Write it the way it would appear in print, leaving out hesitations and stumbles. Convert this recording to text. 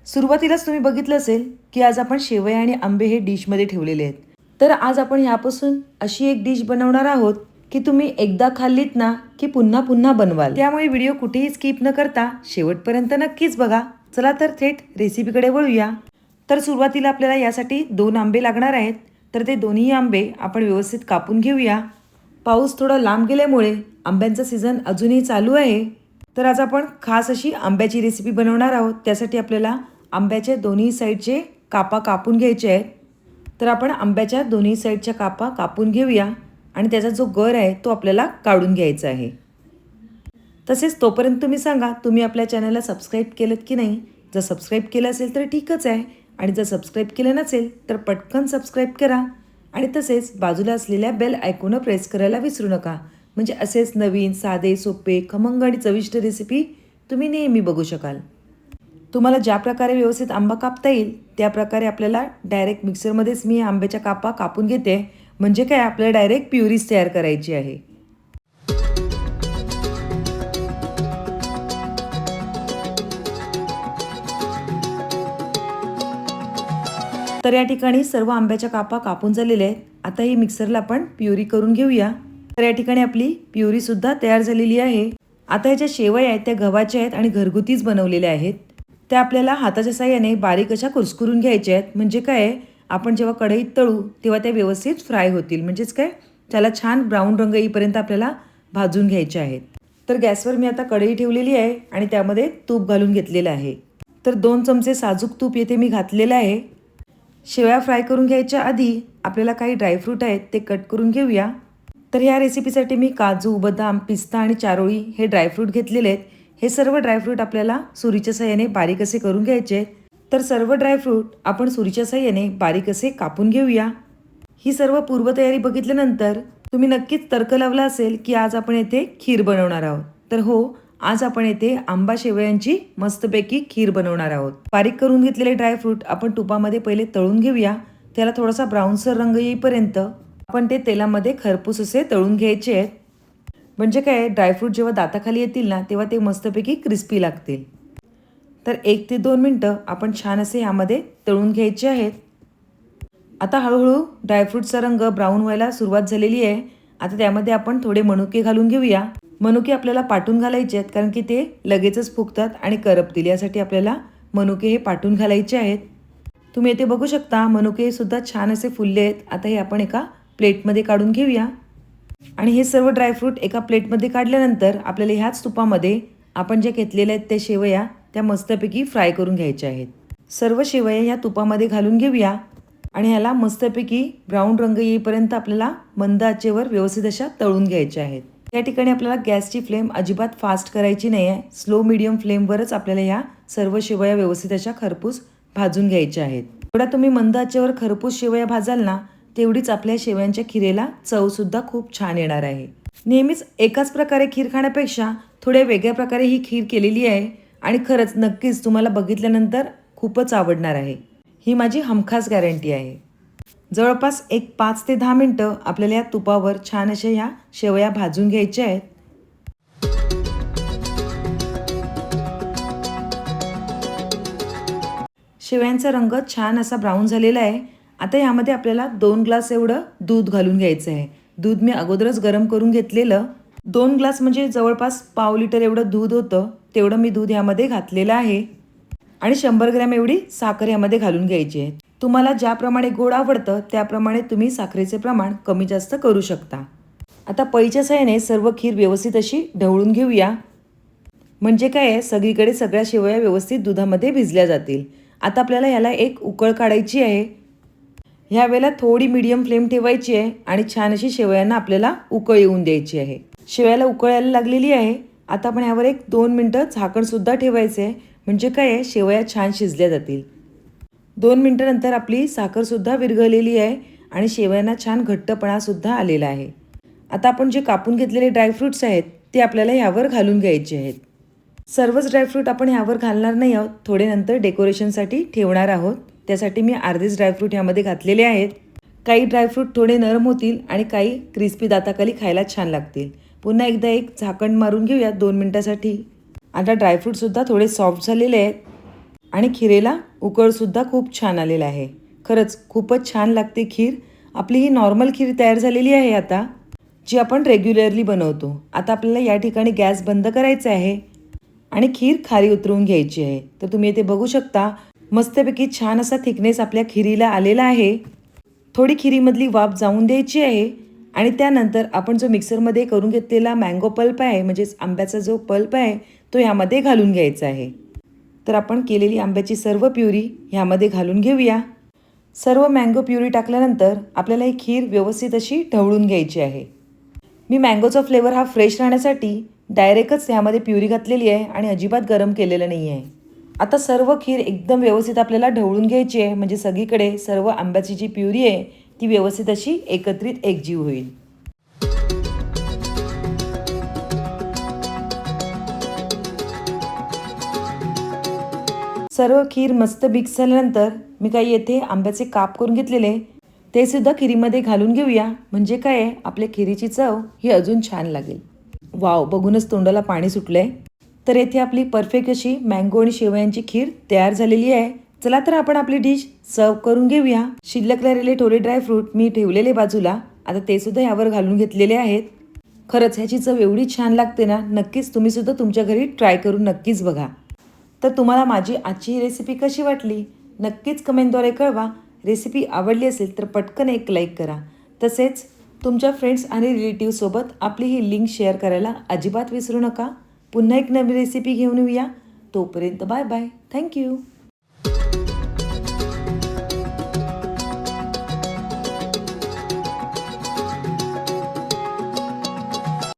सुरुवातीलाच तुम्ही बघितलं असेल की आज आपण शेवया आणि आंबे हे डिशमध्ये ठेवलेले आहेत. तर आज आपण यापासून अशी एक डिश बनवणार आहोत की तुम्ही एकदा खाल्लीत ना की पुन्हा पुन्हा बनवाल. त्यामुळे व्हिडिओ कुठेही स्किप न करता शेवटपर्यंत नक्कीच बघा. चला तर थेट रेसिपीकडे वळूया. तर सुरुवातीला आपल्याला यासाठी 2 आंबे लागणार आहेत. तर ते दोन्ही आंबे आपण व्यवस्थित कापून घेऊया. पाऊस थोडा लांब गेल्यामुळे आंब्यांचा सीझन अजूनही चालू आहे. तर आज आपण खास अशी आंब्याची रेसिपी बनवणार आहोत. त्यासाठी आपल्याला आंब्याच्या दोन्ही साईडचे कापा कापून घ्यायचे आहेत. तर आपण आंब्याच्या दोन्ही साईडच्या कापा कापून घेऊया आणि त्याचा जो गर आहे तो आपल्याला काढून घ्यायचा आहे. तसेच तोपर्यंत तुम्ही सांगा तुम्ही आपल्या चॅनलला सबस्क्राईब केलं की नाही. जर सबस्क्राईब केलं असेल तर ठीकच आहे आणि जर सबस्क्राईब केलं नसेल तर पटकन सबस्क्राईब करा आणि तसेच बाजूला असलेल्या बेल आयकॉन प्रेस करायला विसरू नका. म्हणजे असेच नवीन साधे सोपे खमंग आणि चविष्ट रेसिपी तुम्ही नेहमी बघू शकाल. तुम्हाला ज्या प्रकारे व्यवस्थित आंबा कापता येईल त्या प्रकारे आपल्याला डायरेक्ट मिक्सरमध्येच मी आंब्याच्या कापा कापून घेते. म्हणजे काय आपल्याला डायरेक्ट प्युरीज तयार करायची आहे. तर या ठिकाणी सर्व आंब्याच्या कापा कापून झालेले आहेत. आता ही मिक्सरला आपण प्युरी करून घेऊया. तर या ठिकाणी आपली प्युरी सुद्धा तयार झालेली आहे. आता ह्याच्या शेवया आहेत त्या गव्हाच्या आहेत आणि घरगुतीच बनवलेल्या आहेत. त्या आपल्याला हाताच्या साहाय्याने बारीक अशा कुस्करून घ्यायच्या आहेत. म्हणजे काय आपण जेव्हा कढईत तळू तेव्हा त्या व्यवस्थित फ्राय होतील. म्हणजेच काय त्याला छान ब्राऊन रंग येईपर्यंत आपल्याला भाजून घ्यायचे आहेत. तर गॅसवर मी आता कढई ठेवलेली आहे आणि त्यामध्ये तूप घालून घेतलेलं आहे. तर 2 चमचे साजूक तूप येथे मी घातलेलं आहे. शेवया फ्राय करून घ्यायच्या आधी आपल्याला काही ड्रायफ्रूट आहेत ते कट करून घेऊया. तर ह्या रेसिपीसाठी मी काजू, बदाम, पिस्ता आणि चारोळी हे ड्रायफ्रूट घेतलेले आहेत. हे सर्व ड्रायफ्रूट आपल्याला सुरीच्या साहाय्याने बारीक असे करून घ्यायचे. तर सर्व ड्रायफ्रूट आपण सुरीच्या साहाय्याने बारीक असे कापून घेऊया. ही सर्व पूर्वतयारी बघितल्यानंतर तुम्ही नक्कीच तर्क लावला असेल की आज आपण येथे खीर बनवणार आहोत. तर हो, आज आपण येथे आंबा शेवयांची मस्तपैकी खीर बनवणार आहोत. बारीक करून घेतलेले ड्रायफ्रूट आपण तुपामध्ये पहिले तळून घेऊया. त्याला थोडासा ब्राऊनसर रंग येईपर्यंत आपण ते तेलामध्ये खरपूस असे तळून घ्यायचे आहेत. म्हणजे काय ड्रायफ्रूट जेव्हा दाताखाली येतील ना तेव्हा ते मस्तपैकी क्रिस्पी लागतील. तर 1 ते 2 मिनटं आपण छान असे यामध्ये तळून घ्यायचे आहेत. आता हळूहळू ड्रायफ्रूटचा रंग ब्राऊन व्हायला सुरुवात झालेली आहे. आता त्यामध्ये आपण थोडे मनुके घालून घेऊया. मनुके आपल्याला पाटून घालायचे आहेत कारण की ते लगेचच फुगतात आणि करपतील. यासाठी आपल्याला मनुके हे पाटून घालायचे आहेत. तुम्ही येथे बघू शकता मनुके सुद्धा छान असे फुलले आहेत. आता हे आपण एका प्लेटमध्ये काढून घेऊया आणि हे सर्व ड्रायफ्रूट एका प्लेटमध्ये काढल्यानंतर आपल्याला ह्याच तुपामध्ये आपण जे घेतलेल्या आहेत त्या शेवया त्या मस्तपैकी फ्राय करून घ्यायच्या आहेत. सर्व शेवया ह्या तुपामध्ये घालून घेऊया आणि ह्याला मस्तपैकी ब्राऊन रंग येईपर्यंत आपल्याला मंद आचेवर व्यवस्थित अशा तळून घ्यायच्या आहेत. या ठिकाणी आपल्याला गॅसची फ्लेम अजिबात फास्ट करायची नाही आहे. स्लो मीडियम फ्लेमवरच आपल्याला ह्या सर्व शेवया व्यवस्थित अशा खरपूस भाजून घ्यायच्या आहेत. जेवढा तुम्ही मंद आचेवर खरपूस शेवया भाजाल ना तेवढीच आपल्या शेवयांच्या खिरेला चवसुद्धा खूप छान येणार आहे. नेहमीच एकाच प्रकारे खीर खाण्यापेक्षा थोड्या वेगळ्या प्रकारे ही खीर केलेली आहे आणि खरंच नक्कीच तुम्हाला बघितल्यानंतर खूपच आवडणार आहे. ही माझी हमखास गॅरंटी आहे. जवळपास एक 5 ते 10 मिनटं आपल्याला या तुपावर छान अशा ह्या शेवया भाजून घ्यायच्या आहेत. शेवयांचा रंग छान असा ब्राऊन झालेला आहे. आता यामध्ये आपल्याला 2 ग्लास एवढं दूध घालून घ्यायचं आहे. दूध मी अगोदरच गरम करून घेतलेलं. 2 ग्लास म्हणजे जवळपास पाव लिटर एवढं दूध होतं. तेवढं मी दूध यामध्ये घातलेलं आहे आणि 100 ग्रॅम एवढी साखर यामध्ये घालून घ्यायची आहे. तुम्हाला ज्याप्रमाणे गोड आवडतं त्याप्रमाणे तुम्ही साखरेचे प्रमाण कमी जास्त करू शकता. आता पळीच्या साहाय्याने सर्व खीर व्यवस्थित अशी ढवळून घेऊया. म्हणजे काय आहे सगळीकडे सगळ्या शेवया व्यवस्थित दुधामध्ये भिजल्या जातील. आता आपल्याला याला एक उकळ काढायची आहे. ह्या वेळेला थोडी मीडियम फ्लेम ठेवायची आहे आणि छान अशी शेवयांना आपल्याला उकळ येऊन द्यायची आहे. शेवयाला उकळ यायला लागलेली आहे. आता आपण यावर एक 2 मिनटं झाकणसुद्धा ठेवायचं आहे. म्हणजे काय आहे शेवया छान शिजल्या जातील. 2 मिनटानंतर आपली साखरसुद्धा विरघळलेली आहे आणि शेवयांना छान घट्टपणासुद्धा आलेला आहे. आता आपण जे कापून घेतलेले ड्रायफ्रूट्स आहेत ते आपल्याला ह्यावर घालून घ्यायचे आहेत. सर्वच ड्रायफ्रूट आपण ह्यावर घालणार नाही आहोत. थोडे नंतर डेकोरेशनसाठी ठेवणार आहोत. त्यासाठी मी अर्धेच ड्रायफ्रूट ह्यामध्ये घातलेले आहेत. काही ड्रायफ्रूट थोडे नरम होतील आणि काही क्रिस्पी दाताखाली खायला छान लागतील. पुन्हा एकदा एक झाकण मारून घेऊया 2 मिनटासाठी. आता ड्रायफ्रूटसुद्धा थोडे सॉफ्ट झालेले आहेत. आणि खिरेला उकळसुद्धा खूप छान आलेला आहे. खरंच खूपच छान लागते खीर. आपली ही नॉर्मल खीर तयार झालेली आहे आता, जी आपण रेग्युलरली बनवतो. आता आपल्याला या ठिकाणी गॅस बंद करायचा आहे आणि खीर खाली उतरवून घ्यायची आहे. तर तुम्ही इथे बघू शकता मस्तपैकी छान असा थिकनेस आपल्या खिरीला आलेला आहे. थोडी खिरीमधली वाफ जाऊन द्यायची आहे आणि त्यानंतर आपण जो मिक्सरमध्ये करून घेतलेला मँगो पल्प आहे, म्हणजेच आंब्याचा जो पल्प आहे, तो यामध्ये घालून घ्यायचा आहे. तर आपण केलेली आंब्याची सर्व प्युरी ह्यामध्ये घालून घेऊया. सर्व मँगो प्युरी टाकल्यानंतर आपल्याला ही खीर व्यवस्थित अशी ढवळून घ्यायची आहे. मी मँगोचा फ्लेवर हा फ्रेश राहण्यासाठी डायरेक्टच ह्यामध्ये प्युरी घातलेली आहे आणि अजिबात गरम केलेलं नाही आहे. आता सर्व खीर एकदम व्यवस्थित आपल्याला ढवळून घ्यायची आहे, म्हणजे सगळीकडे सर्व आंब्याची जी प्युरी आहे ती व्यवस्थित अशी एकत्रित एकजीव होईल. सर्व खीर मस्त मिक्स झाल्यानंतर मी काही येथे आंब्याचे काप करून घेतलेले ते सुद्धा खिरीमध्ये घालून घेऊया. म्हणजे काय आहे, आपल्या खिरीची चव ही अजून छान लागेल. वाव, बघूनच तोंडाला पाणी सुटलंय. तर येथे आपली परफेक्ट अशी मँगो आणि शेवयांची खीर तयार झालेली आहे. चला तर आपण आपली डिश सर्व करून घेऊया. शिल्लक राहिलेले थोडे ड्रायफ्रूट मी ठेवलेले बाजूला, आता ते सुद्धा यावर घालून घेतलेले आहेत. खरंच ह्याची चव एवढी छान लागते ना, नक्कीच तुम्ही सुद्धा तुमच्या घरी ट्राय करून नक्कीच बघा. तर तुम्हाला माझी आजची ही रेसिपी कशी वाटली नक्कीच कमेंटद्वारे कळवा. रेसिपी आवडली असेल तर पटकन एक लाईक करा. तसेच तुमच्या फ्रेंड्स आणि रिलेटिव्हसोबत आपली ही लिंक शेअर करायला अजिबात विसरू नका. पुन्हा एक नवी रेसिपी घेऊन येऊया. तोपर्यंत बाय बाय. थँक्यू.